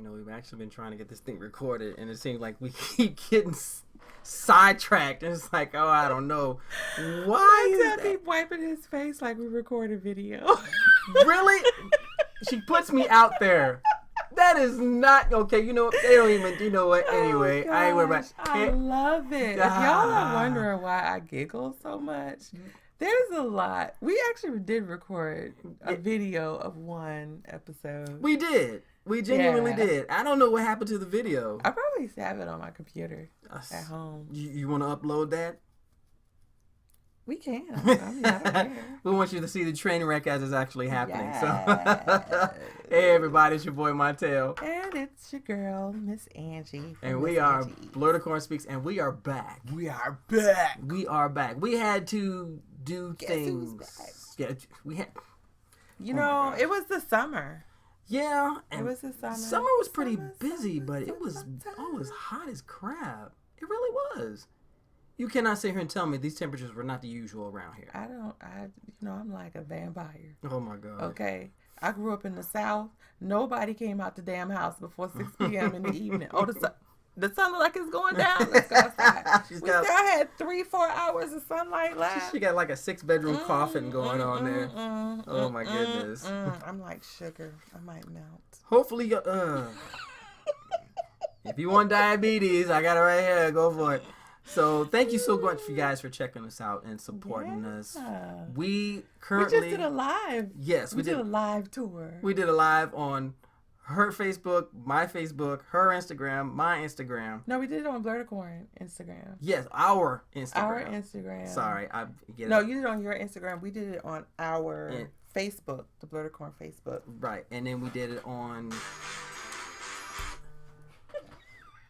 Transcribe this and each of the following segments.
we've actually been trying to get this thing recorded, and it seems like we keep getting sidetracked. And it's like, oh, I don't know. Why is that? Keep wiping his face like we recorded video. Really? She puts me out there. That is not okay. You know, they don't even. You know what? Anyway, I ain't worried about it. I love it. If y'all are wondering why I giggle so much, there's a lot. We actually did record a video of one episode. We did. We genuinely did. I don't know what happened to the video. I probably have it on my computer at home. You want to upload that? We can. I don't care. We want you to see the train wreck as it's actually happening. Yes. So, hey everybody, it's your boy Montel. And it's your girl, Miss Angie. And we are Blerdicorn Speaks, and we are back. We are back. We are back. We had to do things. Yeah, we had. You know, it was the summer. Yeah, it was the summer. Summer was pretty busy, but it was hot as crap. It really was. You cannot sit here and tell me these temperatures were not the usual around here. I'm like a vampire. Oh my God. Okay. I grew up in the South. Nobody came out the damn house before 6 p.m. in the evening. Oh, the sun looked like it's going down. Let's go outside. We still had 3-4 hours of sunlight left. She got like a 6-bedroom coffin going on there. Oh my goodness. I'm like sugar. I might melt. Hopefully, if you want diabetes, I got it right here. Go for it. So thank you so much for you guys for checking us out and supporting us. We just did a live. Yes, we did a live tour. We did a live on her Facebook, my Facebook, her Instagram, my Instagram. No, we did it on Blerdicorn Instagram. Yes, our Instagram. Our Instagram. Sorry, I get it. No, you did it on your Instagram. We did it on our Facebook, the Blerdicorn Facebook. Right, and then we did it on.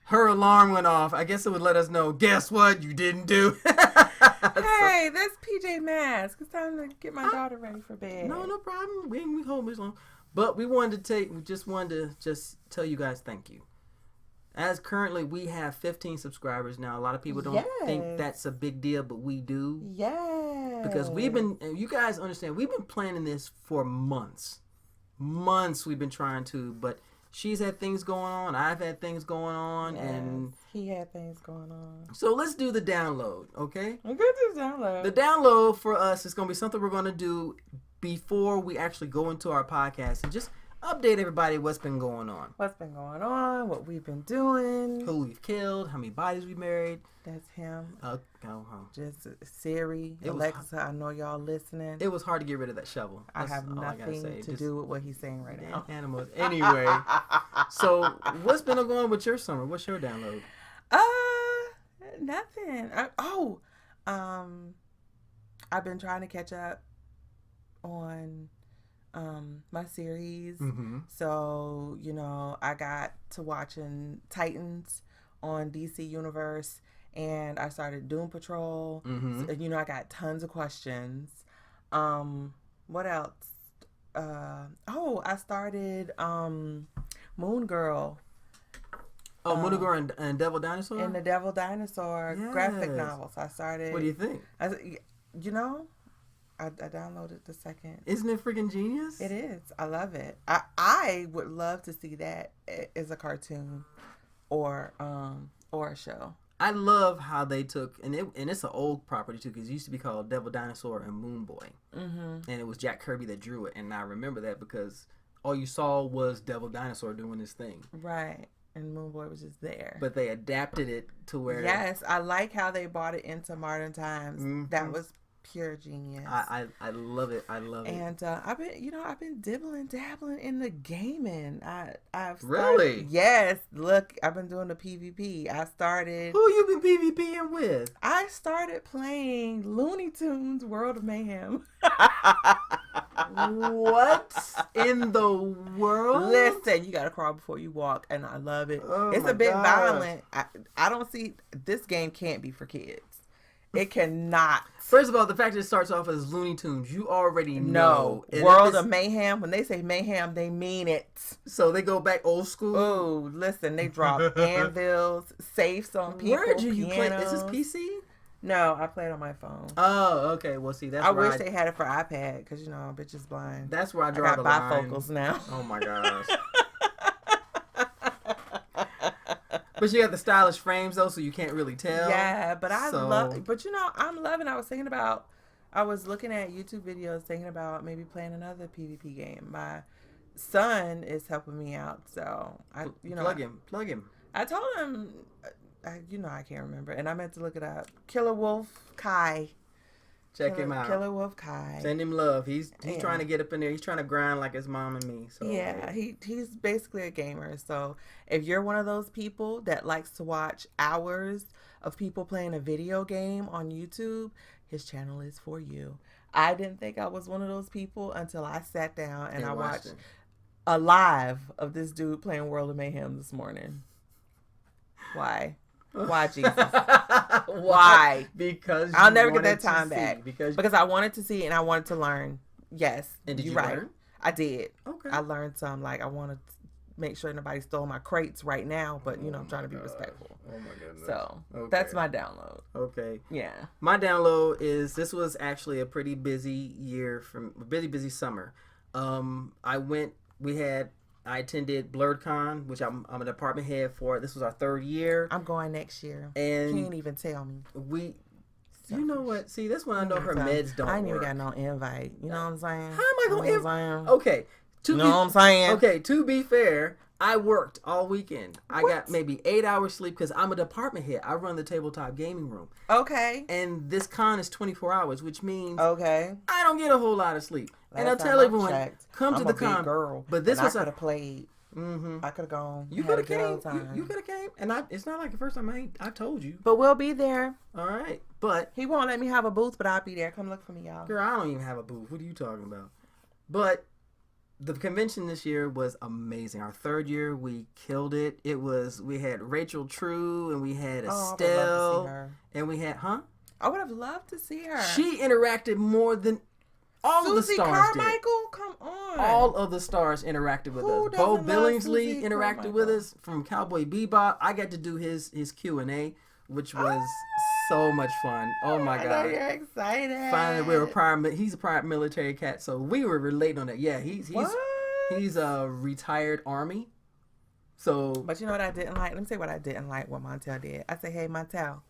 Her alarm went off. I guess it would let us know. Guess what? You didn't do. Hey, that's PJ Masks. It's time to get my daughter ready for bed. No problem. We hold this long. But we just wanted to tell you guys thank you. As currently we have 15 subscribers now. A lot of people don't think that's a big deal, but we do. Yeah. Because you guys understand, we've been planning this for months. Months we've been trying to, but she's had things going on. I've had things going on. Yes, and he had things going on. So let's do the download, okay? We're going to do the download. The download for us is going to be something we're going to do before we actually go into our podcast and just update everybody what's been going on. What's been going on, what we've been doing. Who we've killed, how many bodies we married. That's him. Just Siri, Alexa, I know y'all listening. It was hard to get rid of that shovel. I have nothing to do with what he's saying right now. Animals. Anyway, so what's been going on with your summer? What's your download? Nothing. I've been trying to catch up on my series. Mm-hmm. So, I got to watching Titans on DC Universe, and I started Doom Patrol. Mm-hmm. So, I got tons of questions. What else? I started Moon Girl. Oh, Moon Girl and Devil Dinosaur? And the Devil Dinosaur graphic novels. I started. What do you think? I downloaded the second. Isn't it freaking genius? It is. I love it. I would love to see that as a cartoon or a show. I love how they took, and it's an old property too, because it used to be called Devil Dinosaur and Moon Boy. Mm-hmm. And it was Jack Kirby that drew it, and I remember that because all you saw was Devil Dinosaur doing his thing. Right. And Moon Boy was just there. But they adapted it to where... Yes, I like how they brought it into modern times. Mm-hmm. That was pure genius. I love it. I love it. And I've been dabbling in the gaming. I've started, really? Yes. Look, I've been doing the PvP. I started. Who you been PvPing with? I started playing Looney Tunes World of Mayhem. What in the world? Listen, you gotta crawl before you walk, and I love it. It's a bit violent. I don't see this game can't be for kids. It cannot. First of all, the fact that it starts off as Looney Tunes, you already know. World of Mayhem. When they say mayhem, they mean it. So they go back old school? Oh, listen, they drop anvils, safes on people. Where do you play? Is this PC? No, I play it on my phone. Oh, okay. Well, see, that's I wish they had it for iPad, because, bitch is blind. That's where I draw the line. I got bifocals now. Oh, my gosh. But you got the stylish frames though, so you can't really tell. Yeah, but I love. But I'm loving. I was thinking about. I was looking at YouTube videos, thinking about maybe playing another PvP game. My son is helping me out, so plug him. I told him, I can't remember, and I meant to look it up. Killer Wolf Kai. Check him out. Killer Wolf Kai. Send him love. He's trying to get up in there. He's trying to grind like his mom and me. So yeah, he's basically a gamer. So if you're one of those people that likes to watch hours of people playing a video game on YouTube, his channel is for you. I didn't think I was one of those people until I sat down and I watched a live of this dude playing World of Mayhem this morning. Why? Why, Jesus? Why? Because I'll never get that time back. Because I wanted to see and I wanted to learn. Yes. And did you learn? I did. Okay. I learned some. Like, I want to make sure nobody stole my crates right now, but, I'm trying to be respectful. Oh, my goodness. So, that's my download. Okay. Yeah. My download is, this was actually a pretty busy year, busy summer. I attended Blerdicorn, which I'm a department head for. This was our 3rd year. I'm going next year. And you can't even tell me. You know what? See, that's when I know her meds don't work. I ain't even got no invite. You know what I'm saying? How am I going to invite? Okay. You know what I'm saying? Okay, to be fair, I worked all weekend. I got maybe 8 hours sleep because I'm a department head. I run the tabletop gaming room. Okay. And this con is 24 hours, which means I don't get a whole lot of sleep. And I'll tell everyone, come to the con. Girl, but this was I could have played. Mm-hmm. I could have gone. You could have came. You could have came. And it's not like the first time I told you. But we'll be there. All right. But he won't let me have a booth, but I'll be there. Come look for me, y'all. Girl, I don't even have a booth. What are you talking about? But the convention this year was amazing. Our 3rd year, we killed it. We had Rachel True and we had Estelle. And we had, I would have loved to see her. She interacted more than all of the stars Carmichael? did. Come on. All of the stars interacted with us. Bo Billingsley interacted with us from Cowboy Bebop. I got to do his Q&A, which was so much fun. Oh my God. I know you're excited. Finally, he's a prior military cat, so we were relating on that. Yeah, he's a retired Army. So, but you know what I didn't like? Let me say what I didn't like what Montel did. I said, hey, Montel,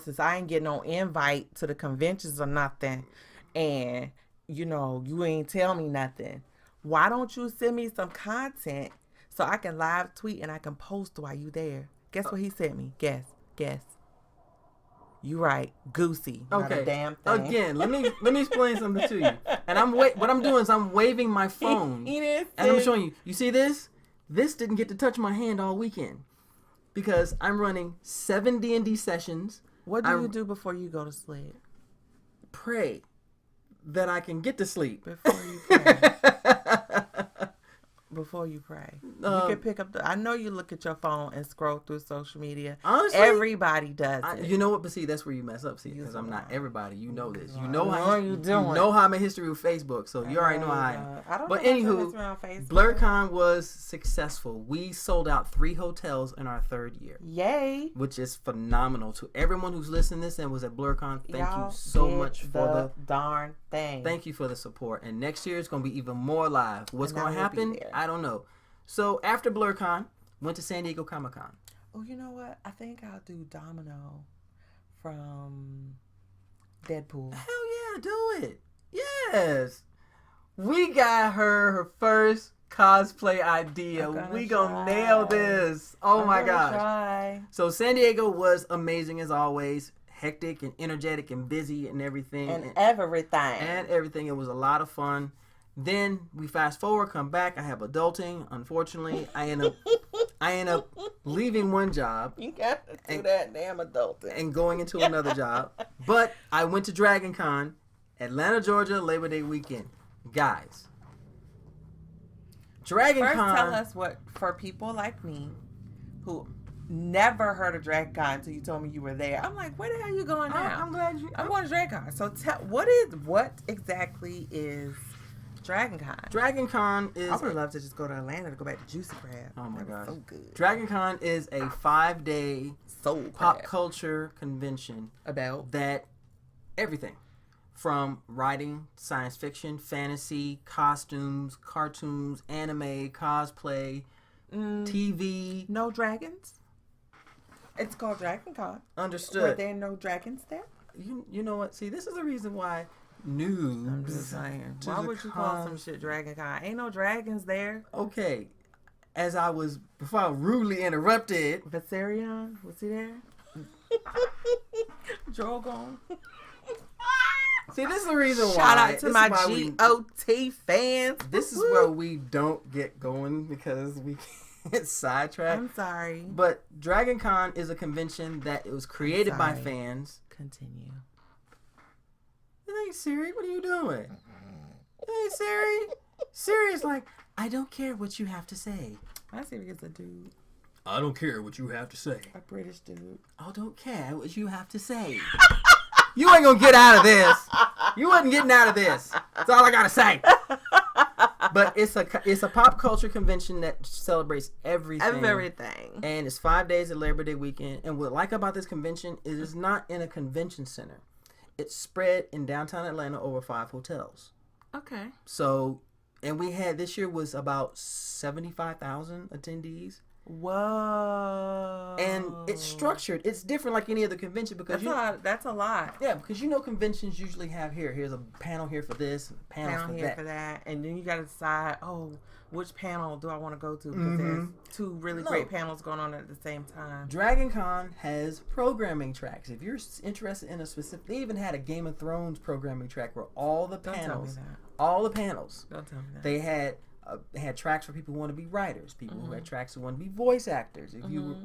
since I ain't getting no invite to the conventions or nothing, and, you ain't tell me nothing, why don't you send me some content so I can live tweet and I can post while you there? Guess what he sent me? Guess. You right, Goosey. Okay. Not a damn thing. Again, let me explain something to you. And what I'm doing is I'm waving my phone, and I'm showing you. You see this? This didn't get to touch my hand all weekend because I'm running 7 D&D sessions. What do you do before you go to sleep? Pray that I can get to sleep before you pray. Before you pray, you can pick up I know you look at your phone and scroll through social media. Honestly, everybody does it. You know what? But see, that's where you mess up. See, because I'm not everybody. You know this. You know how you doing. You know how I'm in history with Facebook, so you already know how I am. I don't but know anywho, Blerdicorn was successful. We sold out 3 hotels in our 3rd year. Yay! Which is phenomenal. To everyone who's listening to this and was at Blerdicorn, thank you so much for the darn thing. Thank you for the support. And next year it's going to be even more live. What's going to happen? I don't know. So after Blerdicorn, went to San Diego Comic-Con. Oh, you know what? I think I'll do Domino from Deadpool. Hell yeah, do it. Yes. We got her first cosplay idea. We gonna nail this. Oh my gosh. So San Diego was amazing as always. Hectic and energetic and busy and everything. And everything. It was a lot of fun. Then we fast forward, come back. I have adulting. Unfortunately, I end up leaving one job. You got to do that damn adulting. And going into another job. But I went to Dragon Con, Atlanta, Georgia, Labor Day weekend. Guys. Dragon Con. First, tell us what, for people like me, who never heard of Dragon Con until you told me you were there. I'm like, where the hell are you going now? I'm glad you... I'm going to Dragon Con. So what exactly is Dragon Con? Dragon Con is... I would love to just go to Atlanta to go back to Juicy Crab. Oh my gosh. So good. Dragon Con is a 5-day pop culture convention about that everything from writing, science fiction, fantasy, costumes, cartoons, anime, cosplay, TV. No dragons. It's called Dragon Con. Understood. Were there no dragons there? You know what? See, this is the reason why noobs. I'm just saying. Why would you call some shit Dragon Con? Ain't no dragons there. Okay. Before I rudely interrupted. Viserion, was he there? Drogon. See, this is the reason why. Shout out to my GOT fans. This is where we don't get going because we get sidetracked. I'm sorry. But Dragon Con is a convention that it was created by fans. Continue. Hey Siri, what are you doing? Hey Siri. Siri's like, I don't care what you have to say. My Siri is a dude. I don't care what you have to say. A British dude. I don't care what you have to say. You ain't gonna get out of this. You wasn't getting out of this. That's all I gotta say. But it's a pop culture convention that celebrates everything. Everything. And it's 5 days at Labor Day weekend. And what I like about this convention is it's not in a convention center. It's spread in downtown Atlanta over 5 hotels. Okay. So, and we had, this year was about 75,000 attendees. Whoa. And it's structured. It's different like any other convention because that's a lot. Yeah, because conventions usually have here's a panel here for this, panel here for that, and then you got to decide, which panel do I want to go to because there's 2 really great panels going on at the same time. Dragon Con has programming tracks. If you're interested in a specific, they even had a Game of Thrones programming track where all the panels. Don't tell me that. They had tracks for people who want to be writers, people who had tracks who want to be voice actors. If you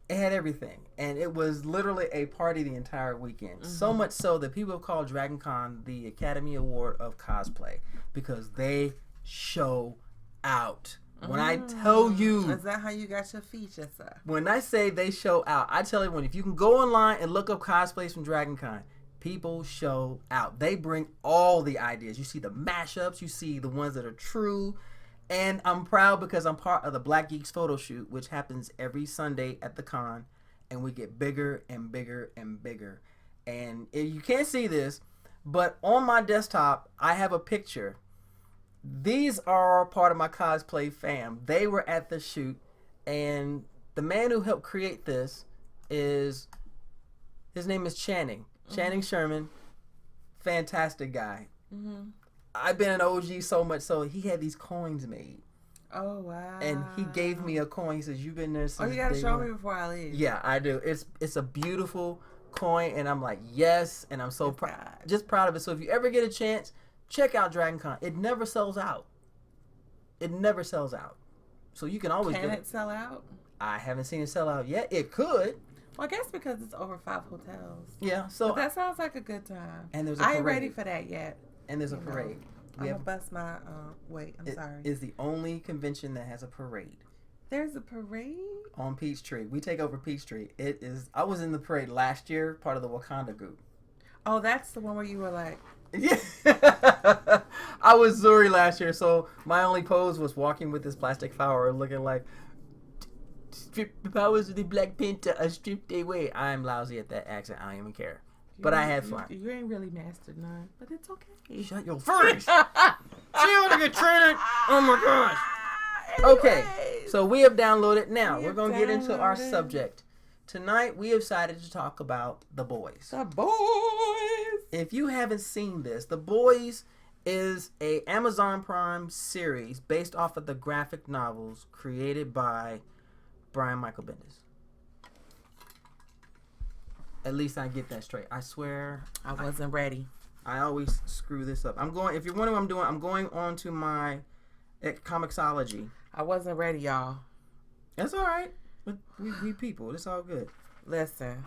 it had everything, and it was literally a party the entire weekend. So much so that people have called Dragon Con the Academy Award of cosplay because they show out. When I tell you, is that how you got your features, sir? When I say they show out, I tell everyone if you can go online and look up cosplays from Dragon Con. People show out. They bring all the ideas. You see the mashups. You see the ones that are true. And I'm proud because I'm part of the Black Geeks photo shoot, which happens every Sunday at the con. And we get bigger and bigger and bigger. And you can't see this, but on my desktop, I have a picture. These are part of my cosplay fam. They were at the shoot. And the man who helped create this his name is Channing Sherman, fantastic guy. I've been an OG so much so he had these coins made. Oh wow! And he gave me a coin. He says, "You've been there since." You gotta show me before I leave. Yeah, I do. It's a beautiful coin, and I'm like, yes, and I'm so proud, just proud of it. So if you ever get a chance, check out Dragon Con. It never sells out. So you can always. Can it sell out? I haven't seen it sell out yet. It could. Well, I guess because it's over 5 hotels. Yeah, so but that sounds like a good time. And there's a parade. I ain't ready for that yet. And there's a parade. I'm gonna bust my sorry. It's the only convention that has a parade. There's a parade on Peachtree. We take over Peachtree. It is. I was in the parade last year, part of the Wakanda group. Oh, that's the one where you were like. Yeah. I was Zuri last year, so my only pose was walking with this plastic flower, looking like. Strip the powers of the Black Panther are stripped away. I'm lousy at that accent. I don't even care. But I had fun. You ain't really mastered none, but it's okay. Shut your face. See how to get traded? Oh my gosh. Okay, so we have downloaded. Now we're going to get into our subject. Tonight we have decided to talk about The Boys. The Boys. If you haven't seen this, The Boys is a Amazon Prime series based off of the graphic novels created by Brian Michael Bendis. At least I get that straight. I swear I wasn't ready. I always screw this up. If you're wondering what I'm doing, I'm going on to my Comixology. I wasn't ready, y'all. That's all right. We people. It's all good. Listen.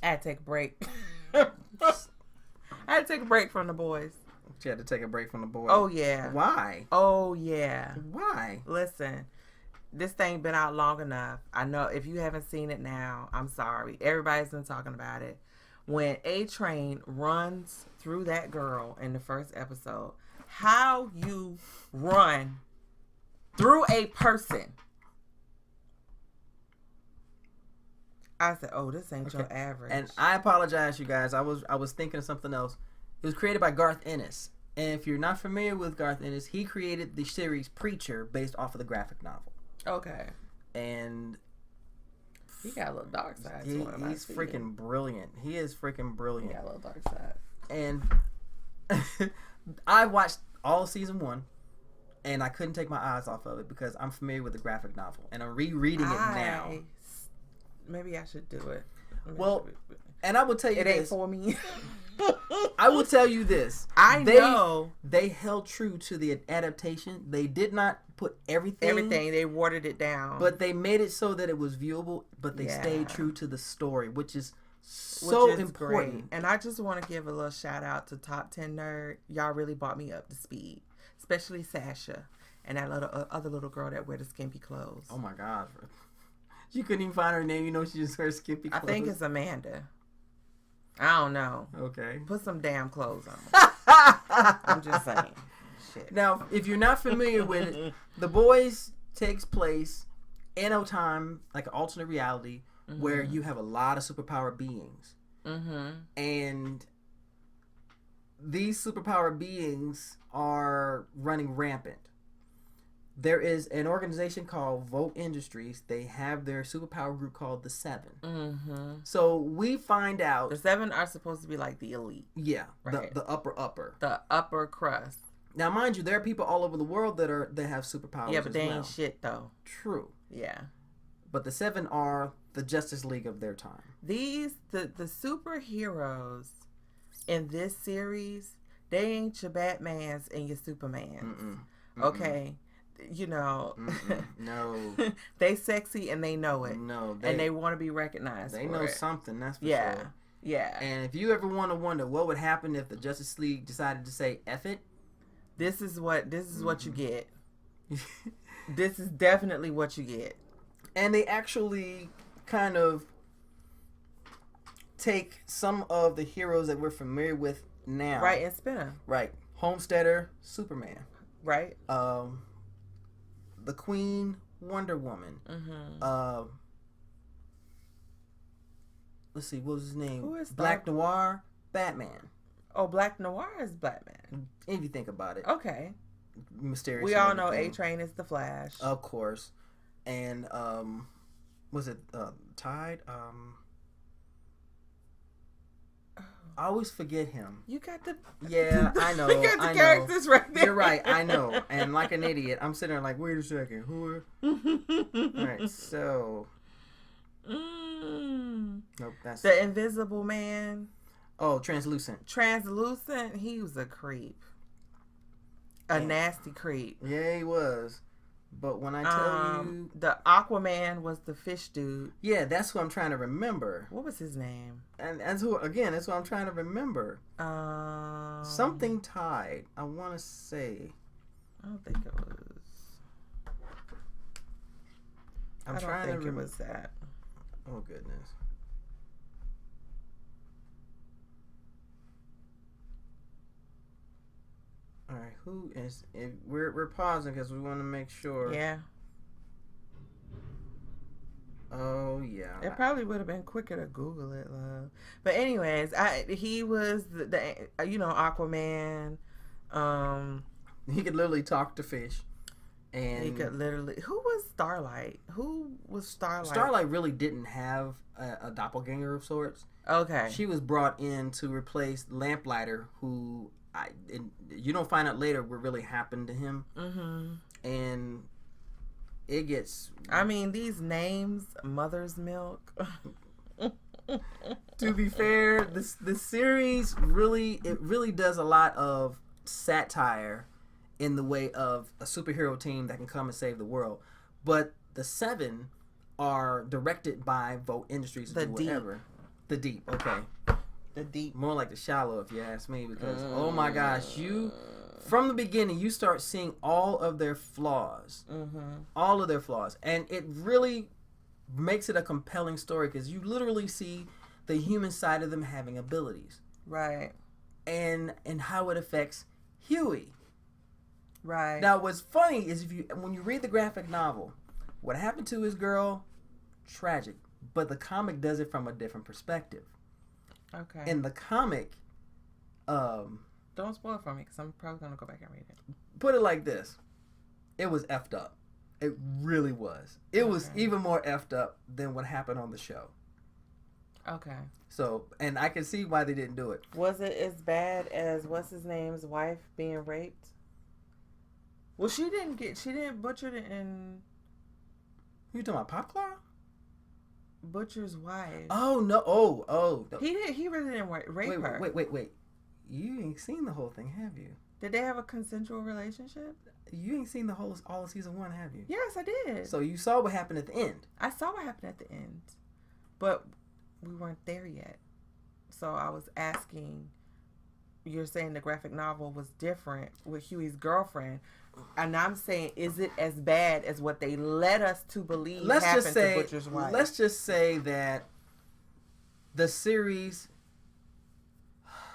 I had to take a break. I had to take a break from The Boys. She had to take a break from The Boys. Oh, yeah. Why? Oh, yeah. Why? Listen. This thing been out long enough. I know if you haven't seen it now, I'm sorry. Everybody's been talking about it. When A-Train runs through that girl in the first episode, how you run through a person. I said, "Oh, this ain't your average." And I apologize, you guys. I was thinking of something else. It was created by Garth Ennis. And if you're not familiar with Garth Ennis, he created the series Preacher based off of the graphic novel. Okay. And he got a little dark side to him. He's freaking brilliant. He is freaking brilliant. He got a little dark side. And I watched all season 1, and I couldn't take my eyes off of it because I'm familiar with the graphic novel, and I'm rereading it now. Maybe I should do it. Well, and I will tell you it ain't for me. I will tell you this. I know they held true to the adaptation. They did not put everything. They watered it down, but they made it so that it was viewable. But they stayed true to the story, which is so important. Great. And I just want to give a little shout out to Top 10 Nerd. Y'all really brought me up to speed, especially Sasha and that other little girl that wear the skimpy clothes. Oh my God. You couldn't even find her name. You know she just wears skimpy clothes. I think it's Amanda. I don't know. Okay. Put some damn clothes on. I'm just saying. Shit. Now, if you're not familiar with it, The Boys takes place in a time, like an alternate reality, where you have a lot of superpower beings. And these superpower beings are running rampant. There is an organization called Vote Industries. They have their superpower group called the Seven. So we find out the Seven are supposed to be like the elite. Yeah, right. the upper. The upper crust. Now, mind you, there are people all over the world that have superpowers. Yeah, but they ain't shit though. True. Yeah. But the Seven are the Justice League of their time. The superheroes in this series, they ain't your Batmans and your Supermans. Okay. You know, no, they sexy and they know it. No, and they want to be recognized. They for know it. something. That's for sure. Yeah. And if you ever want to wonder what would happen if the Justice League decided to say "F it," this is what you get. This is definitely what you get. And they actually kind of take some of the heroes that we're familiar with now, right, and spin them. Right, Homesteader, Superman, right. The Queen, Wonder Woman. Let's see, what was his name? Who is Black Noir, Batman. Oh, Black Noir is Batman. If you think about it. Okay. Mysterious. We all know A-Train is the Flash. Of course. And was it Tide? I always forget him. You got the... Yeah, I know. You got the characters right there. You're right, I know. And like an idiot, I'm sitting there like, wait a second. Who are... Alright, so... Nope, that's... The Invisible Man. Oh, Translucent. Translucent, he was a creep. A nasty creep. Yeah, he was. But when I tell you... The Aquaman was the fish dude. Yeah, that's who I'm trying to remember. What was his name? And that's who, again, that's what I'm trying to remember. Something Tide, I want to say. I don't think it was. I don't think it was that. Oh, goodness. All right, who is... We're pausing because we want to make sure. Yeah. Oh, yeah. It probably would have been quicker to Google it, love. But anyways, he was the Aquaman. He could literally talk to fish. And he could literally... Who was Starlight? Who was Starlight? Starlight really didn't have a doppelganger of sorts. Okay. She was brought in to replace Lamplighter, who... you don't find out later what really happened to him. And it gets... I mean, these names, Mother's Milk. To be fair, the series really does a lot of satire in the way of a superhero team that can come and save the world. But the Seven are directed by Vote Industries or whatever. The Deep, okay. The Deep. More like the Shallow, if you ask me, because oh my gosh, from the beginning you start seeing all of their flaws, all of their flaws, and it really makes it a compelling story because you literally see the human side of them having abilities, right, and how it affects Huey. Right. Now, what's funny is when you read the graphic novel, what happened to his girl, tragic, but the comic does it from a different perspective. Okay. In the comic, Don't spoil it for me, because I'm probably going to go back and read it. Put it like this. It was effed up. It really was. It was even more effed up than what happened on the show. Okay. So, and I can see why they didn't do it. Was it as bad as what's his name's wife being raped? Well, she didn't butcher it in. You talking about Popclaw? Butcher's wife. Oh no! Oh. He did. He really didn't rape her. Wait. You ain't seen the whole thing, have you? Did they have a consensual relationship? You ain't seen all of season 1, have you? Yes, I did. So you saw what happened at the end. I saw what happened at the end, but we weren't there yet. So I was asking. You're saying the graphic novel was different with Huey's girlfriend, and I'm saying, is it as bad as what they led us to believe happened to Butcher's wife? Let's just say that the series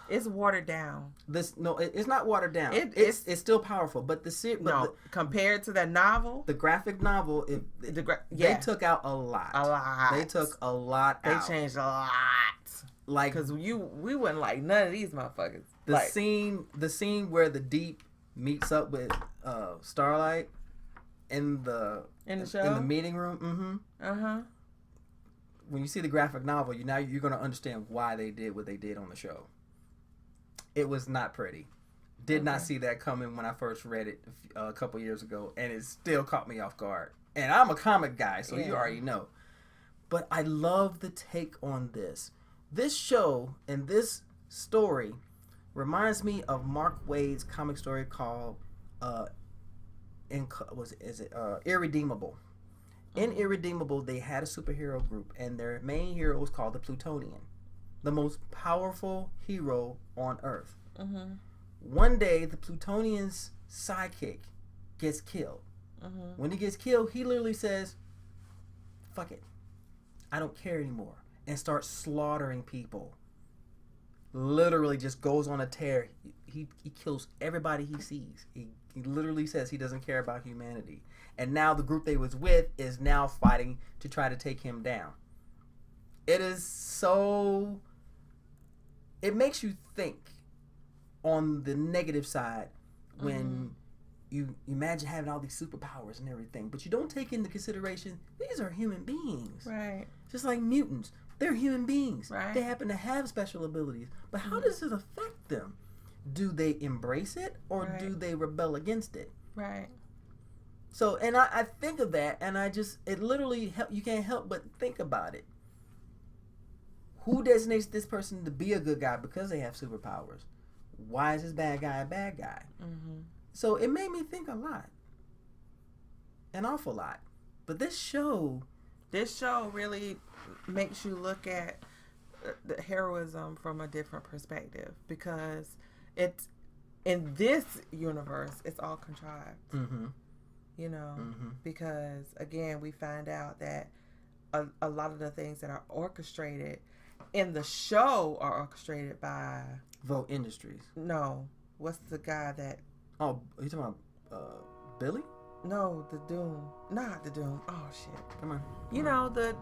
is watered down. It's not watered down. It's still powerful, but the series compared to that novel, the graphic novel, they took out a lot. They took a lot out. They changed a lot. Like, because we wouldn't like none of these motherfuckers. The scene where the Deep meets up with Starlight in the show, in the meeting room. When you see the graphic novel, you're going to understand why they did what they did on the show. It was not pretty. Did not see that coming when I first read it a couple years ago, and it still caught me off guard. And I'm a comic guy, so you already know. But I love the take on this. This show and this story reminds me of Mark Waid's comic story called Irredeemable. In Irredeemable, they had a superhero group, and their main hero was called the Plutonian, the most powerful hero on Earth. One day, the Plutonian's sidekick gets killed. When he gets killed, he literally says, "Fuck it, I don't care anymore," and starts slaughtering people. Literally just goes on a tear. He kills everybody he sees. He literally says he doesn't care about humanity. And now the group they was with is now fighting to try to take him down. It is so... It makes you think on the negative side when you imagine having all these superpowers and everything, but you don't take into consideration these are human beings. Right. Just like mutants. They're human beings. Right. They happen to have special abilities. But how does it affect them? Do they embrace it or do they rebel against it? Right. So, and I think of that, and it literally, you can't help but think about it. Who designates this person to be a good guy because they have superpowers? Why is this bad guy a bad guy? So it made me think a lot. An awful lot. But this show really makes you look at the heroism from a different perspective, because it's in this universe it's all contrived. Because again, we find out that a lot of the things that are orchestrated in the show are orchestrated by Vogue Industries. No, what's the guy that? Oh, are you talking about Billy? No, the Doom. Not the Doom. Oh shit! Come on. You know the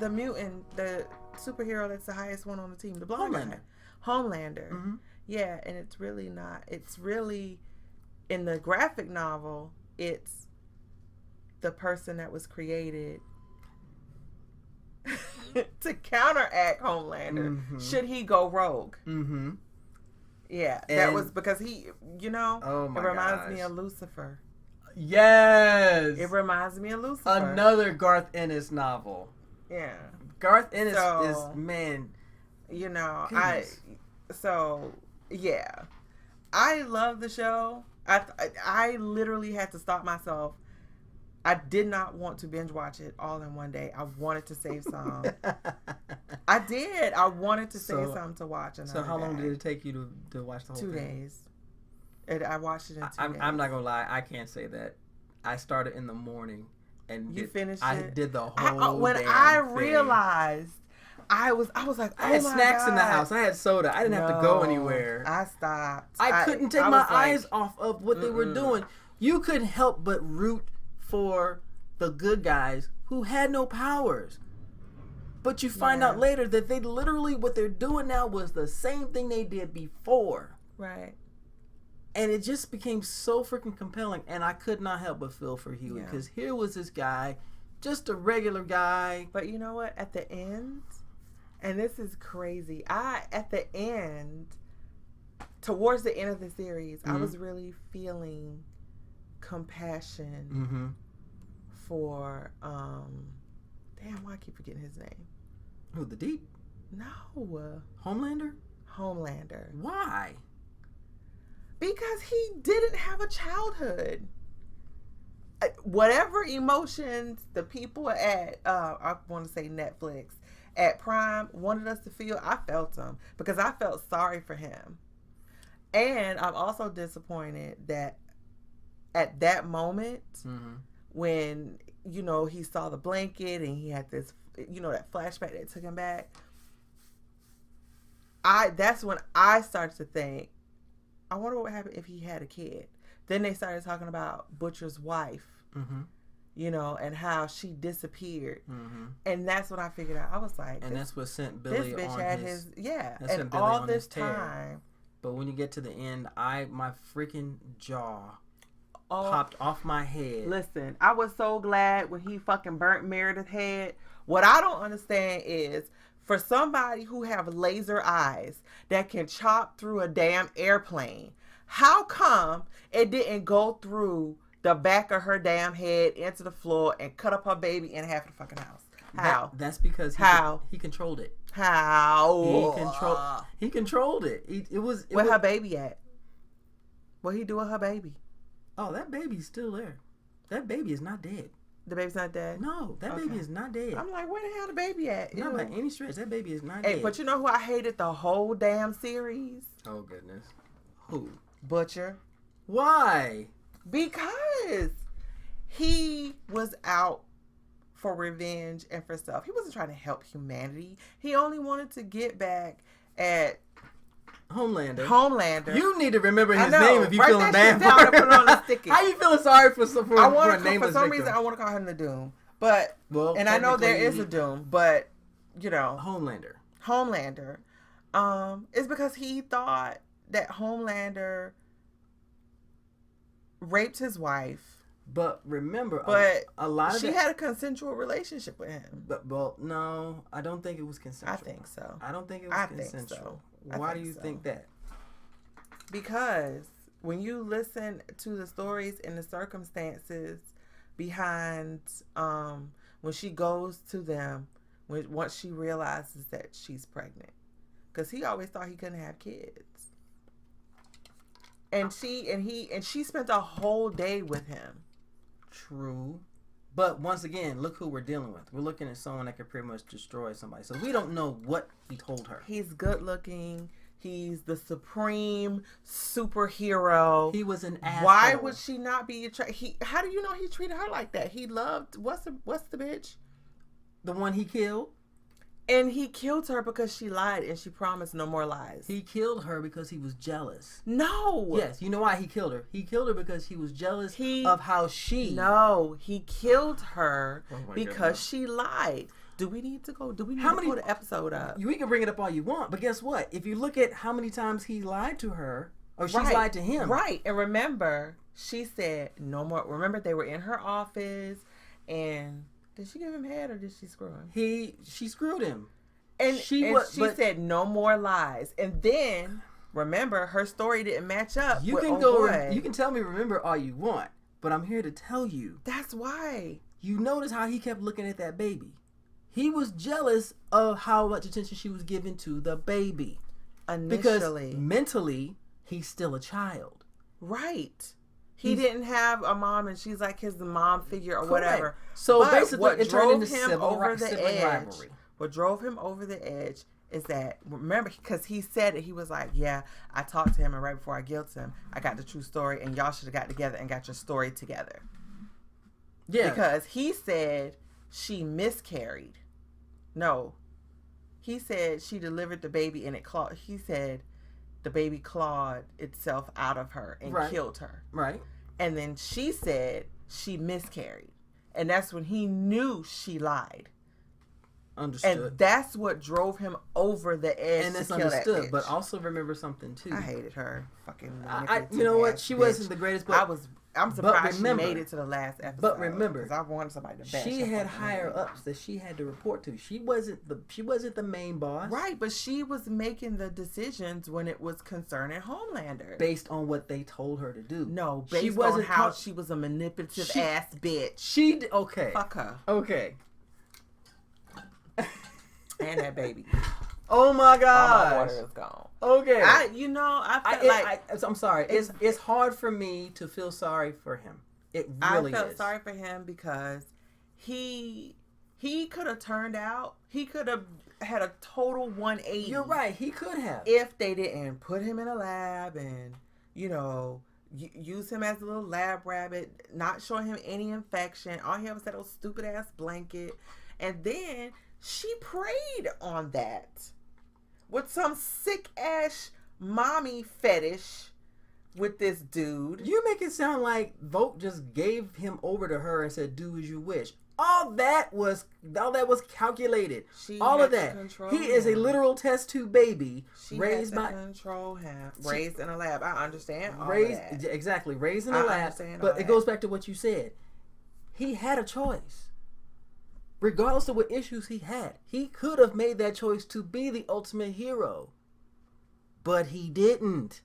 mutant, the superhero that's the highest one on the team, the blonde guy, Homelander. Yeah, and it's really not. It's really in the graphic novel. It's the person that was created to counteract Homelander. Should he go rogue? Yeah, and that was because he. It reminds me of Lucifer. Yes, it reminds me of Lucifer. Another Garth Ennis novel. Yeah, Garth Ennis is man. I love the show. I literally had to stop myself. I did not want to binge watch it all in one day. I wanted to save some. I did. I wanted to save some to watch. So how long did it take you to watch the whole 2 thing? 2 days. I watched it in 2 days. I'm not gonna lie. I can't say that. I started in the morning and finished. I did the whole. When I realized, I was like, I had snacks in the house. I had soda. I didn't have to go anywhere. I stopped. I couldn't take my eyes off of what they were doing. You couldn't help but root for the good guys who had no powers. But you find out later that they literally, what they're doing now was the same thing they did before. Right. And it just became so freaking compelling, and I could not help but feel for Huey, because here was this guy, just a regular guy. But you know what? At the end, and this is crazy, at the end, towards the end of the series, I was really feeling compassion for, damn, why I keep forgetting his name? Who, the Deep? No. Homelander? Homelander. Why? Because he didn't have a childhood. Whatever emotions the people at, I want to say Netflix, at Prime wanted us to feel, I felt them. Because I felt sorry for him. And I'm also disappointed that at that moment, when, you know, he saw the blanket and he had this, you know, that flashback that took him back, that's when I started to think, I wonder what would happen if he had a kid. Then they started talking about Butcher's wife, you know, and how she disappeared. And that's when I figured out. I was like, and that's what sent Billy this bitch on had his and all this time. But when you get to the end, my freaking jaw popped off my head. Listen, I was so glad when he fucking burnt Meredith's head. What I don't understand is, for somebody who have laser eyes that can chop through a damn airplane, how come it didn't go through the back of her damn head into the floor and cut up her baby in half of the fucking house? How? That's because he controlled it. How? He controlled it. Where her baby at? What he do with her baby? Oh, that baby's still there. That baby is not dead. The baby's not dead? No, that baby is not dead. I'm like, where the hell the baby at? Not by any stretch. That baby is not dead. But you know who I hated the whole damn series? Oh, goodness. Who? Butcher. Why? Because he was out for revenge and for self. He wasn't trying to help humanity. He only wanted to get back at Homelander. You need to remember his name if you're feeling bad for him. Put it on the sticky. How you feeling sorry for a nameless victim? For some reason, I want to call him the Doom. But, and I know there is a Doom, but, you know. Homelander. It's because he thought that Homelander raped his wife. But remember, a lot of she had a consensual relationship with him. No, I don't think it was consensual. I think so. I don't think it was consensual. Why do you think that? Because when you listen to the stories and the circumstances behind when she goes to them, once she realizes that she's pregnant, because he always thought he couldn't have kids, and she spent a whole day with him. True. But once again, look who we're dealing with. We're looking at someone that could pretty much destroy somebody. So we don't know what he told her. He's good looking. He's the supreme superhero. He was an asshole. Why would she not be attracted? How do you know he treated her like that? He loved, what's the bitch? The one he killed? And he killed her because she lied and she promised no more lies. He killed her because he was jealous. No. Yes, you know why he killed her? He killed her because he was jealous of how she... No, he killed her because she lied. Do we need to pull the episode up? We can bring it up all you want, but guess what? If you look at how many times he lied to her, or she lied to him. Right, and remember, she said no more. Remember, they were in her office, and... Did she give him head or did she screw him? She screwed him. And she said no more lies. And then, remember, her story didn't match up. You can tell me remember all you want, but I'm here to tell you. That's why. You notice how he kept looking at that baby. He was jealous of how much attention she was giving to the baby. Initially. Because mentally, he's still a child. Right. He didn't have a mom, and she's like his mom figure or whatever. So basically, it turned into rivalry. What drove him over the edge is that, remember, because he said it, he was like, yeah, I talked to him, and right before I guilted him, I got the true story, and y'all should have got together and got your story together. Yeah. Because he said she miscarried. No. He said she delivered the baby, and he said the baby clawed itself out of her and killed her. Right. And then she said she miscarried. And that's when he knew she lied. Understood. And that's what drove him over the edge. And that's understood. But also remember something too. I hated her. Fucking. You know what? She wasn't the greatest. But I'm surprised she made it to the last episode. But remember, because I wanted somebody to bash. She had higher ups that she had to report to. She wasn't the main boss. Right, but she was making the decisions when it was concerning Homelander. Based on what they told her to do. No, based on how she was a manipulative ass bitch. Okay. Fuck her. Okay. And that baby. Oh my God! All my water is gone. Okay. I'm sorry. It's hard for me to feel sorry for him. It really is. I felt sorry for him because he could have turned out. He could have had a total 180. You're right. He could have. If they didn't put him in a lab and, use him as a little lab rabbit, not show him any infection. All he ever said was stupid ass blanket. And then she preyed on that with some sick ass mommy fetish with this dude. You make it sound like Vogt just gave him over to her and said, "Do as you wish." All that was calculated. All of that. He is a literal test tube baby raised by control him. Raised in a lab. I understand. Exactly. Raised in a lab. But it goes back to what you said. He had a choice. Regardless of what issues he had, he could have made that choice to be the ultimate hero, but he didn't.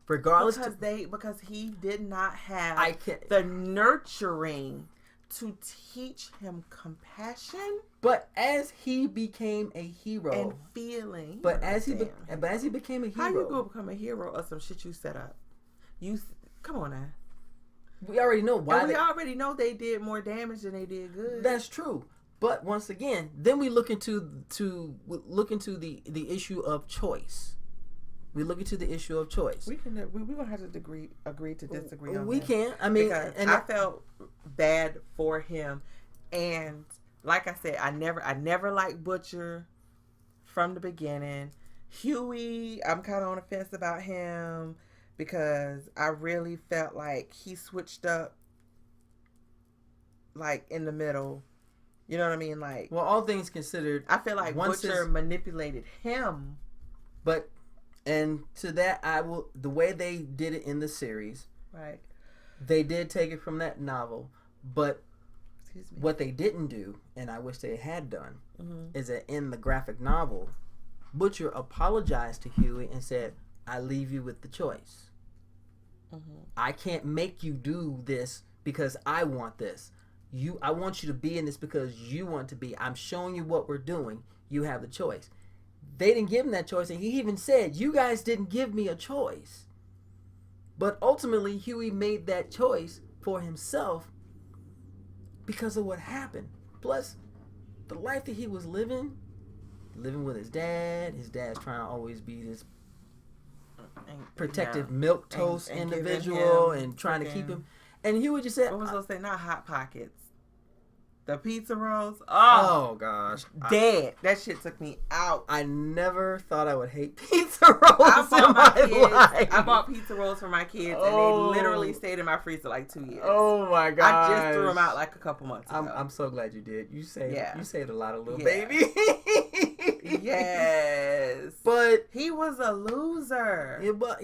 Regardless, because he did not have the nurturing to teach him compassion. But as he became a hero and feeling, as he became a hero, how you gonna become a hero of some shit you set up? Come on now. We already know why. And we already know they did more damage than they did good. That's true. But once again, then we look into the issue of choice. We look into the issue of choice. We're gonna have to agree to disagree on we that. Can. I mean, because I felt bad for him, and like I said, I never liked Butcher from the beginning. Huey, I'm kind of on the fence about him because I really felt like he switched up, like in the middle. You know what I mean? Like, well, all things considered, I feel like Butcher manipulated him. And to that, the way they did it in the series, right? They did take it from that novel, but what they didn't do, and I wish they had done, is that in the graphic novel, Butcher apologized to Huey and said, "I leave you with the choice. I can't make you do this because I want this. I want you to be in this because you want to be. I'm showing you what we're doing. You have the choice." They didn't give him that choice, and he even said, "You guys didn't give me a choice." But ultimately, Huey made that choice for himself because of what happened. Plus, the life that he was living with his dad's trying to always be this protective milquetoast individual and trying to keep him. And Huey just said, "What was I say? Not Hot Pockets, the pizza rolls." Oh gosh, dead. That shit took me out. I never thought I would hate pizza rolls in my life. I bought pizza rolls for my kids, and they literally stayed in my freezer like 2 years. Oh my god! I just threw them out like a couple months ago. I'm so glad you did. You saved a lot of little baby. Yes, but he was a loser. But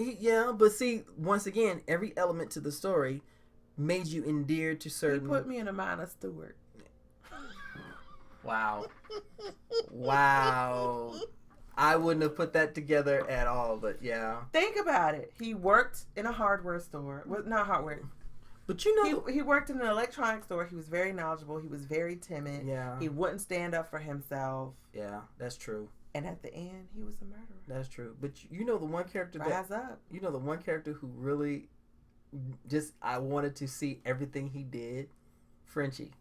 see, once again, every element to the story made you endeared to certain. He put me in a mind of Stewart. Wow. I wouldn't have put that together at all, but yeah. Think about it. He worked in a hardware store. Well, not hardware. But he worked in an electronics store. He was very knowledgeable. He was very timid. Yeah. He wouldn't stand up for himself. Yeah, that's true. And at the end, he was a murderer. That's true. But the one character the one character who really I wanted to see everything he did, Frenchie.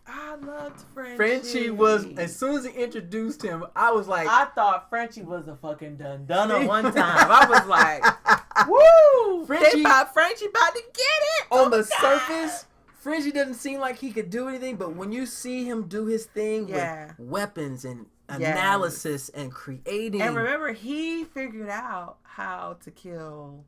I loved Frenchie. Frenchie was, as soon as he introduced him, I was like... I thought Frenchie was a fucking dun-dunner one time. I was like, woo! Frenchie about to get it! On the surface, Frenchie doesn't seem like he could do anything, but when you see him do his thing with weapons and analysis and creating... And remember, he figured out how to kill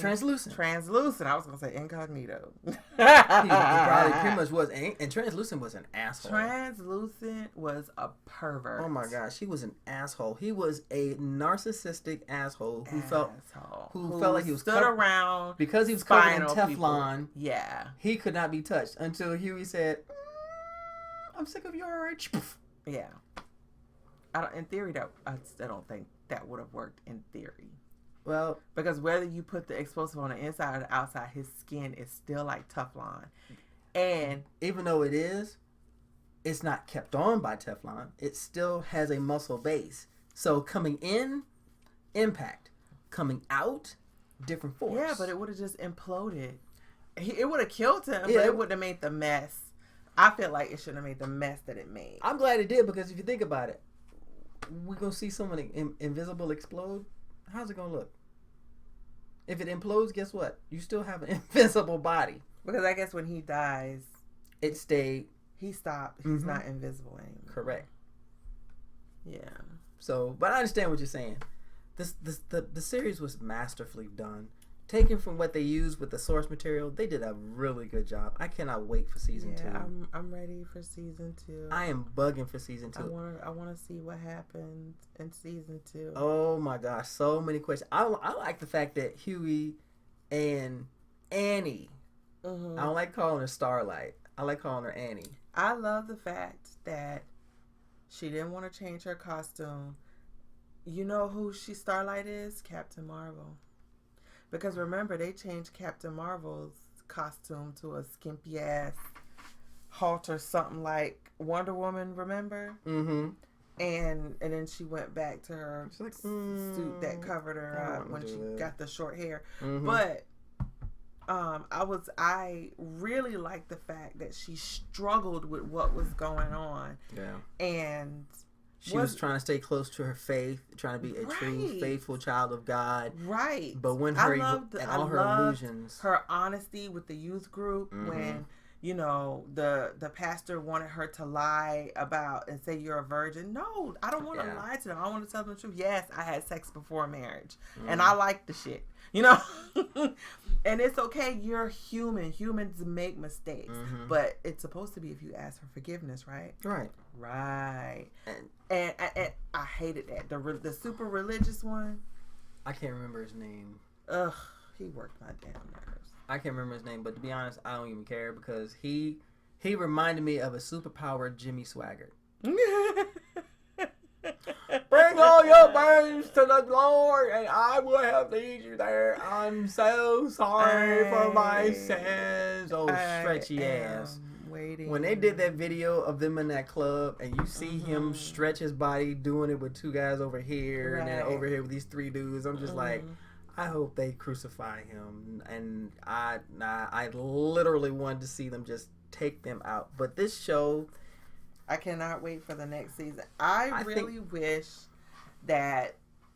Translucent. Translucent. I was gonna say incognito. He probably pretty much was, and Translucent was an asshole. Translucent was a pervert. Oh my gosh, he was an asshole. He was a narcissistic asshole who felt like he was stood around because he was covered in Teflon. People. Yeah, he could not be touched until Huey said, "I'm sick of your." Yeah, in theory, I still don't think that would have worked in theory. Well, because whether you put the explosive on the inside or the outside, his skin is still like Teflon. And even though it's not kept on by Teflon, it still has a muscle base. So coming in, impact. Coming out, different force. Yeah, but it would have just imploded. It would have killed him, but it wouldn't have made the mess. I feel like it shouldn't have made the mess that it made. I'm glad it did, because if you think about it, we're going to see someone invisible explode. How's it going to look? If it implodes, guess what? You still have an invisible body. Because I guess when he dies, it stayed. He stopped. He's not invisible anymore. Correct. Yeah. So, but I understand what you're saying. The series was masterfully done. Taken from what they used with the source material, they did a really good job. I cannot wait for season 2. I'm ready for season 2. I am bugging for season 2. I want to see what happens in season 2. Oh my gosh, so many questions. I like the fact that Huey and Annie. Mm-hmm. I don't like calling her Starlight. I like calling her Annie. I love the fact that she didn't want to change her costume. You know who Starlight is? Captain Marvel. Because remember, they changed Captain Marvel's costume to a skimpy ass halter, something like Wonder Woman. Remember? Mm-hmm. And then she went back to her suit that covered her when she got the short hair. Mm-hmm. But I really liked the fact that she struggled with what was going on. Yeah. And she was trying to stay close to her faith, trying to be a true, faithful child of God. Right. But when her illusions, her honesty with the youth group, when the pastor wanted her to lie about and say you're a virgin. No, I don't want to lie to them. I want to tell them the truth. Yes, I had sex before marriage, and I like the shit. And it's okay. You're human. Humans make mistakes, but it's supposed to be if you ask for forgiveness, right? Right. And I hated that. The super religious one. I can't remember his name. Ugh, he worked my damn nerves. I can't remember his name, but to be honest, I don't even care, because he reminded me of a superpowered Jimmy Swaggart. Bring all your burdens to the Lord, and I will help lead you there. I'm so sorry for my sins. Oh, stretchy ass. Waiting. When they did that video of them in that club, and you see him stretch his body, doing it with 2 guys over here, and then over here with these 3 dudes, I'm just like, I hope they crucify him. And I literally wanted to see them just take them out. But this show, I cannot wait for the next season. I really wish that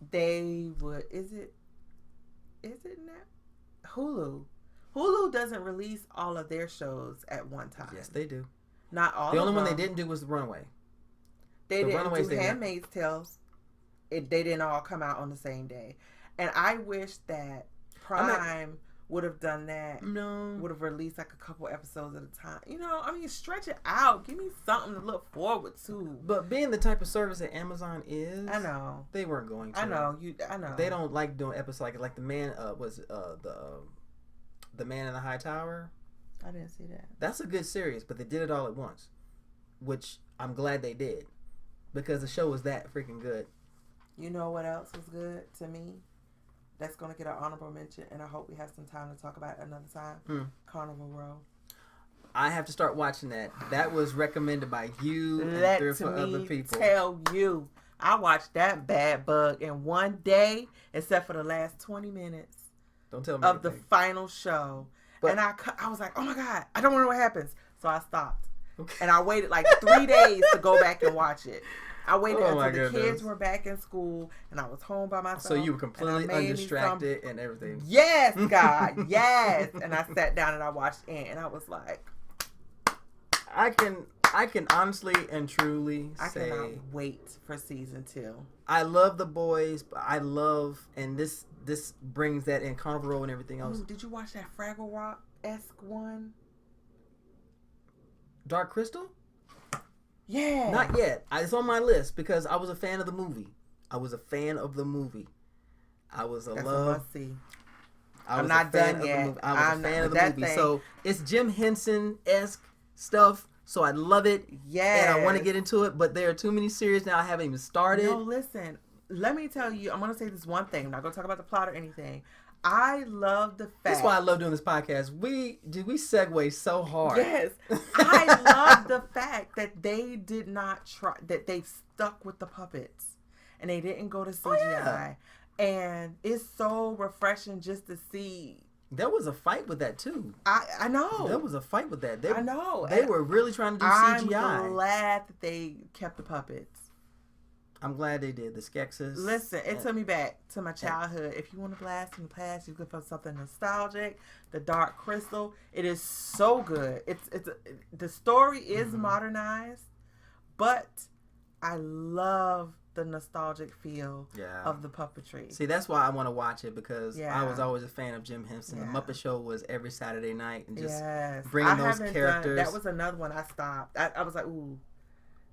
they would. Is it now? Hulu doesn't release all of their shows at one time. Yes, they do. Not all. The only one they didn't do was The Runaway. They didn't do Handmaid's Tale. They didn't all come out on the same day. And I wish that Prime would have done that. No. Would have released like a couple episodes at a time. Stretch it out. Give me something to look forward to. But being the type of service that Amazon is, I know they weren't going to. I know. They don't like doing episodes like the man the Man in the High Tower. I didn't see that. That's a good series, but they did it all at once, which I'm glad they did, because the show was that freaking good. You know what else was good to me? That's going to get an honorable mention, and I hope we have some time to talk about it another time. Carnival Row. I have to start watching that. That was recommended by you and 3 or 4 other people. Tell you, I watched that bad bug in one day, except for the last 20 minutes. Don't tell me of anything. The final show, and I was like, oh my god, I don't want to know what happens, so I stopped, and I waited like 3 days to go back and watch it. I waited until the kids were back in school, and I was home by myself. So you were completely undistracted and everything. Yes, God, yes. And I sat down and I watched it, and I was like, I can I can honestly and truly say I cannot wait for season 2. I love The Boys, but I love, and this brings that in Carnival Row and everything else. Ooh, did you watch that Fraggle Rock-esque one? Dark Crystal? Yeah. Not yet. It's on my list because I was a fan of the movie. I was a must-see. I'm not done yet. I was a fan of the movie. So it's Jim Henson-esque stuff. So I love it. Yeah. And I want to get into it, but there are too many series now. I haven't even started. No, listen. Let me tell you. I'm going to say this one thing. I'm not going to talk about the plot or anything. I love the fact. That's why I love doing this podcast. We segue so hard. Yes. I love the fact that they did not try, that they stuck with the puppets and they didn't go to CGI. Oh, yeah. And it's so refreshing just to see. There was a fight with that too. I know. There was a fight with that. I know. They were really trying to do CGI. I'm glad that they kept the puppets. I'm glad they did. The Skeksis. Listen, it took me back to my childhood. If you want to blast in the past, you look for something nostalgic. The Dark Crystal. It is so good. The story is modernized, but I love the nostalgic feel of the puppetry. See, that's why I want to watch it because I was always a fan of Jim Henson. The Muppet Show was every Saturday night and just bringing those characters. That was another one I stopped. I was like, ooh.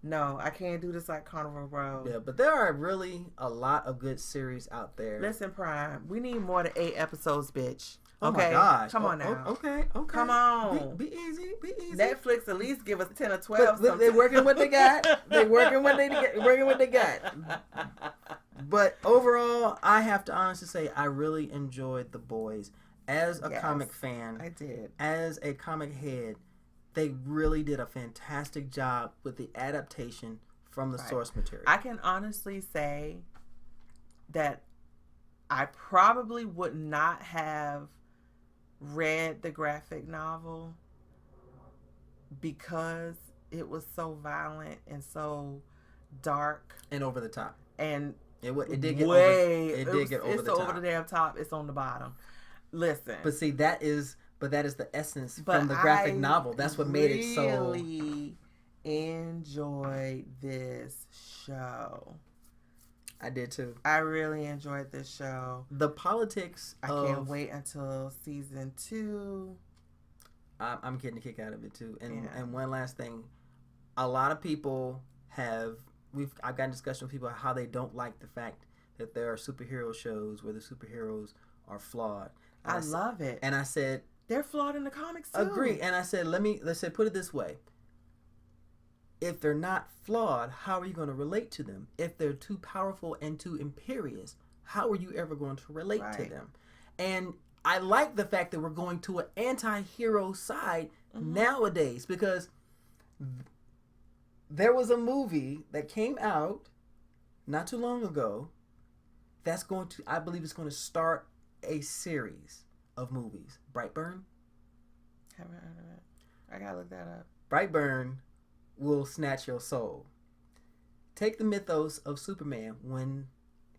No, I can't do this like Carnival Row. Yeah, but there are really a lot of good series out there. Listen, Prime, we need more than 8 episodes, bitch. Oh my gosh. Come on now. Okay. Come on. Be easy. Netflix at least give us 10 or 12. But they're working what they got. Working what they got. But overall, I have to honestly say I really enjoyed The Boys. As a comic fan. I did. As a comic head. They really did a fantastic job with the adaptation from the source material. I can honestly say that I probably would not have read the graphic novel because it was so violent and so dark and over the top. And it did get over the top. It's over the damn top. It's on the bottom. Listen, but see that is the essence from the graphic novel. That's what made it so. I really enjoyed this show. I did too. I really enjoyed this show. The politics. I can't wait until season 2. I'm getting a kick out of it too. And one last thing, a lot of people I've gotten discussion with people how they don't like the fact that there are superhero shows where the superheroes are flawed. I love it. And I said. They're flawed in the comics too. Agree. And I said, let's say put it this way. If they're not flawed, how are you going to relate to them? If they're too powerful and too imperious, how are you ever going to relate to them? And I like the fact that we're going to an anti-hero side nowadays because there was a movie that came out not too long ago that's I believe it's going to start a series of movies. Brightburn? Haven't heard of it. I gotta look that up. Brightburn will snatch your soul. Take the mythos of Superman when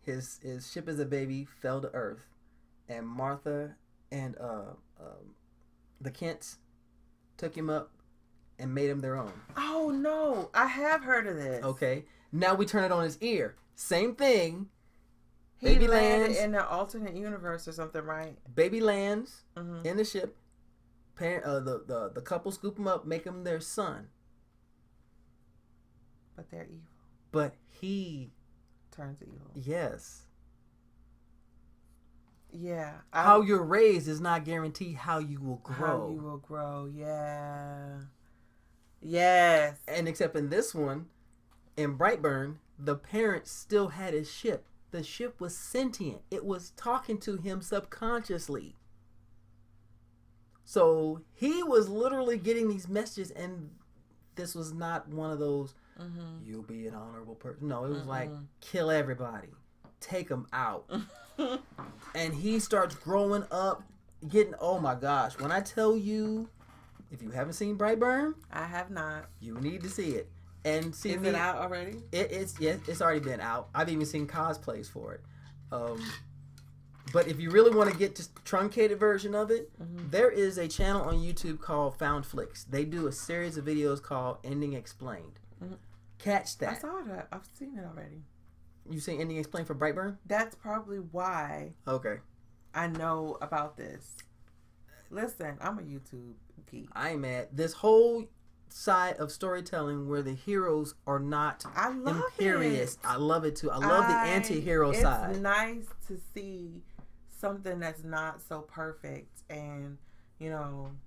his ship as a baby fell to Earth and Martha and the Kents took him up and made him their own. Oh no, I have heard of this. Okay, now we turn it on his ear. Same thing. He landed in an alternate universe or something, right? Baby lands in the ship. The couple scoop him up, make him their son. But they're evil. But he turns evil. Yes. Yeah. How you're raised is not guaranteed how you will grow. Yeah. Yes. And except in this one, in Brightburn, the parents still had his ship. The ship was sentient. It was talking to him subconsciously. So he was literally getting these messages, and this was not one of those, you'll be an honorable person. No, it was like, kill everybody. Take them out. And he starts growing up, oh my gosh. When I tell you, if you haven't seen Brightburn. I have not. You need to see it. And see, is it out already? It's already been out. I've even seen cosplays for it. But if you really want to get just the truncated version of it, there is a channel on YouTube called Found Flicks. They do a series of videos called Ending Explained. Catch that. I saw that. I've seen it already. You seen Ending Explained for Brightburn? That's probably why. Okay. I know about this. Listen, I'm a YouTube geek. I'm mad. This whole side of storytelling where the heroes are not imperious. I love it too. I love the anti-hero side. It's nice to see something that's not so perfect, and I'm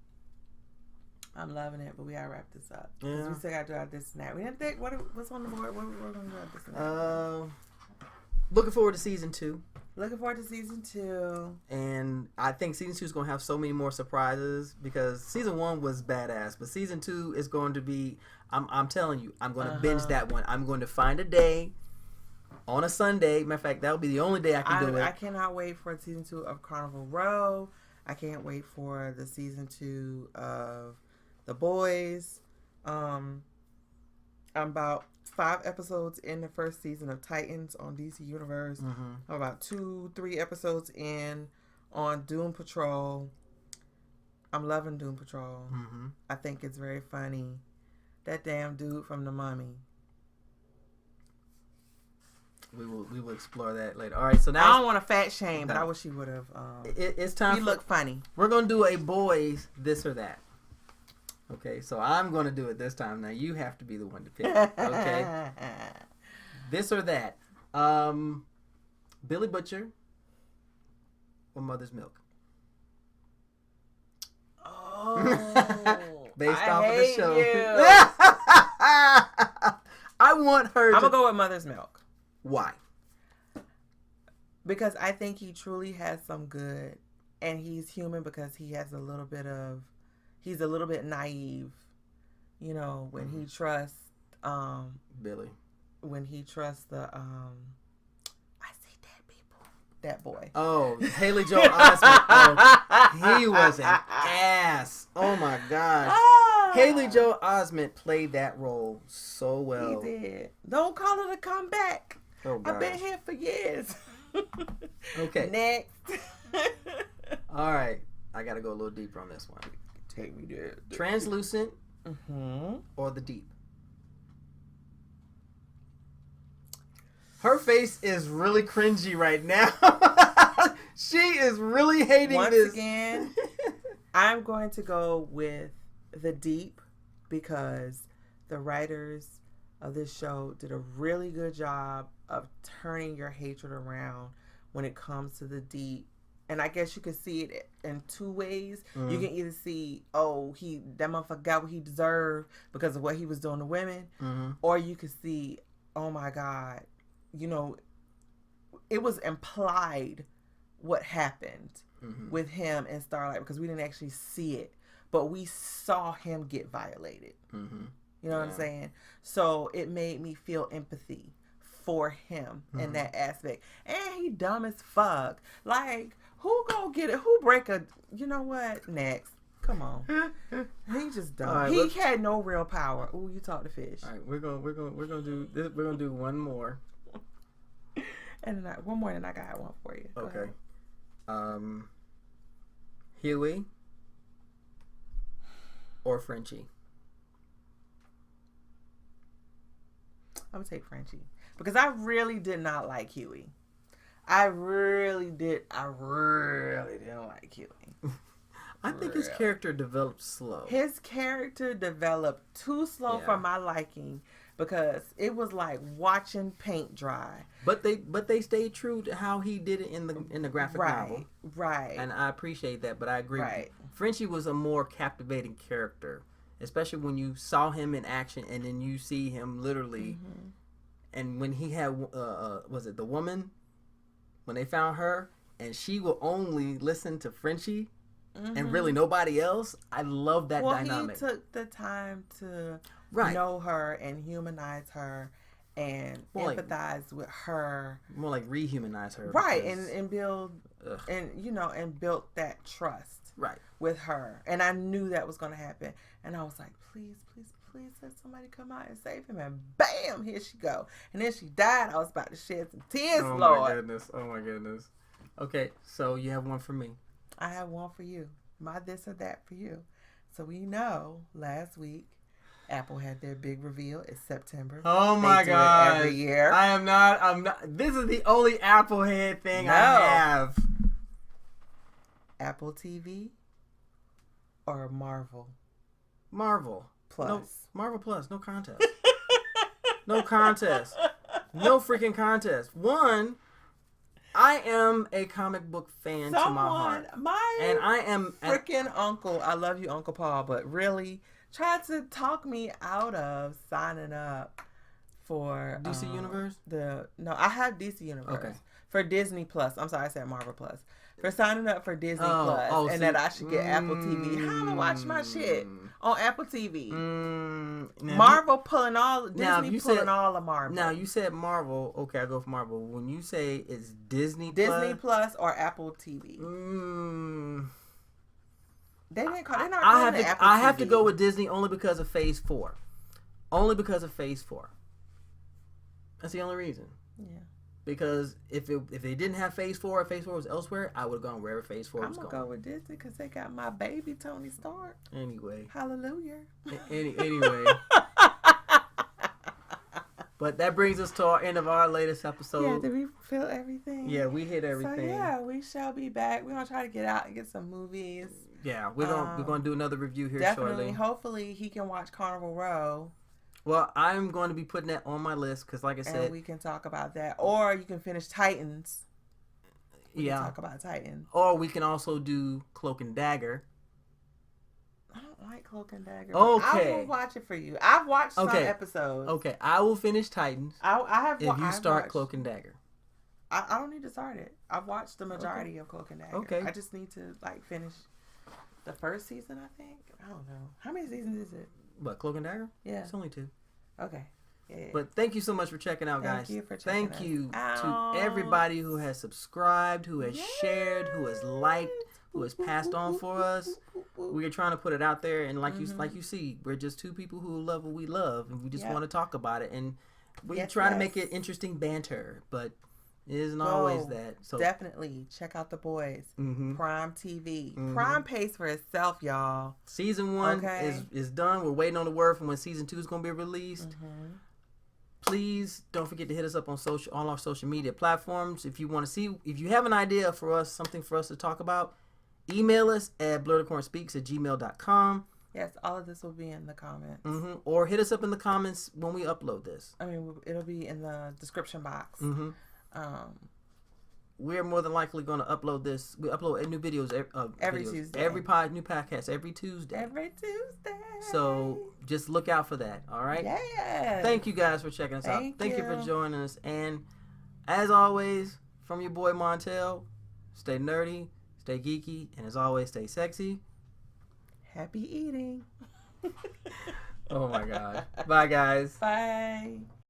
loving it. But we gotta wrap this up because we still gotta do our this and that. We didn't think what's on the board. What we're gonna do this and that. Looking forward to season 2. Looking forward to season 2. And I think season 2 is going to have so many more surprises because season 1 was badass. But season 2 is going to be, I'm telling you, I'm going to binge that one. I'm going to find a day on a Sunday. Matter of fact, that'll be the only day I can do it. I cannot wait for season 2 of Carnival Row. I can't wait for the season 2 of The Boys. I'm about 5 episodes in the first season of Titans on DC Universe. I'm about 2-3 episodes in on Doom Patrol. I'm loving Doom Patrol. I think it's very funny. That damn dude from The Mummy. We will explore that later. All right, so now I don't want to fat shame, but I wish he would have. It's time. He looked funny. We're gonna do a boys this or that. Okay, so I'm going to do it this time. Now, you have to be the one to pick. Okay? This or that. Billy Butcher or Mother's Milk? Oh. Based off of the show. You. I want her I'm going to go with Mother's Milk. Why? Because I think he truly has some good. And he's human because he has he's a little bit naive, when he trusts Billy. When he trusts the I see dead people. That boy. Oh, Haley Joel Osment. Oh, he was an ass. Oh my gosh. Haley Joel Osment played that role so well. He did. Don't call it a comeback. Oh, gosh. I've been here for years. Okay. Next. All right. I got to go a little deeper on this one. Take me there. Translucent or the deep? Her face is really cringy right now. She is really hating this. Once again, I'm going to go with the deep because the writers of this show did a really good job of turning your hatred around when it comes to the deep. And I guess you could see it in 2 ways. You can either see, that motherfucker got what he deserved because of what he was doing to women. Or you could see, oh my God, it was implied what happened with him and Starlight because we didn't actually see it. But we saw him get violated. You know what I'm saying? So it made me feel empathy for him in that aspect. And he dumb as fuck. Like, who gonna get it? Who break a? You know what? Next, come on. He just dumb. Right, he had no real power. Ooh, you talk to fish. All right, we're gonna do this. We're gonna do one more. And then one more, and I got one for you. Okay. Huey or Frenchie? I'm gonna take Frenchie because I really did not like Huey. I really didn't like Huey. I think his character developed slow. His character developed too slow for my liking because it was like watching paint dry. But they stayed true to how he did it in the graphic novel. Right. And I appreciate that, but I agree. Right. Frenchie was a more captivating character, especially when you saw him in action and then you see him literally. And when he had was it the woman? When they found her and she will only listen to Frenchie and really nobody else. I love that dynamic. He took the time to know her and humanize her and empathize with her. More like rehumanize her. Right. And build and built that trust with her. And I knew that was going to happen. And I was like, please let somebody come out and save him. And bam, here she go. And then she died. I was about to shed some tears, Lord. Oh my goodness. Okay, so you have one for me. I have one for you. My this or that for you. So we know last week Apple had their big reveal. It's September. Oh my God! Every year. I'm not. This is the only Apple head thing I have. Apple TV or Marvel? Marvel Plus. No, Marvel Plus. No contest. No contest. No freaking contest. One, I am a comic book fan to my heart. And I am freaking uncle. I love you, Uncle Paul, but really tried to talk me out of signing up for DC Universe. No, I have DC Universe. Okay. For Disney Plus. I'm sorry, I said Marvel Plus. For signing up for Disney Plus, and that I should get Apple TV. How am I watch my shit on Apple TV? Marvel pulling all Disney pulling all of Marvel. Now you said Marvel. Okay, I go for Marvel. When you say it's Disney Plus or Apple TV. They're not calling it Apple TV. I have to go with Disney only because of Phase 4. Only because of Phase 4. That's the only reason. Yeah. Because if they didn't have Phase 4 or Phase 4 was elsewhere, I would have gone wherever Phase 4 was going. I'm going to go with Disney because they got my baby Tony Stark. Anyway. Hallelujah. Anyway. But that brings us to our end of our latest episode. Yeah, did we fill everything? Yeah, we hit everything. So yeah, we shall be back. We're going to try to get out and get some movies. Yeah, we're gonna do another review here shortly. Hopefully he can watch Carnival Row. Well, I'm going to be putting that on my list because, like I said, we can talk about that, or you can finish Titans. We can talk about Titans, or we can also do Cloak and Dagger. I don't like Cloak and Dagger. Okay, I will watch it for you. I've watched some episodes. Okay, I will finish Titans. I have. If you start Cloak and Dagger, I don't need to start it. I've watched the majority of Cloak and Dagger. Okay, I just need to finish the first season. I think I don't know how many seasons is it. What, Cloak and Dagger? Yeah. It's only 2. Okay. Yeah. But thank you so much for checking out, guys. Thank you to everybody who has subscribed, who has shared, who has liked, who has passed on for us. We're trying to put it out there, and like you see, we're just 2 people who love what we love, and we just want to talk about it, and we try to make it interesting banter, but it isn't always that. So definitely check out The Boys. Prime TV. Prime pays for itself, y'all. Season 1 is done. We're waiting on the word from when season 2 is going to be released. Please don't forget to hit us up on all our social media platforms. If you want to see, if you have an idea for us, something for us to talk about, email us at blerdicornspeaks@gmail.com. Yes, all of this will be in the comments. Or hit us up in the comments when we upload this. I mean, it'll be in the description box. We're more than likely going to upload this. We upload new videos every Tuesday. New podcast every Tuesday. Every Tuesday. So just look out for that. All right. Yeah. Thank you guys for checking us out. Thank you for joining us. And as always, from your boy Montel, stay nerdy, stay geeky, and as always, stay sexy. Happy eating. Oh my God. Bye, guys. Bye.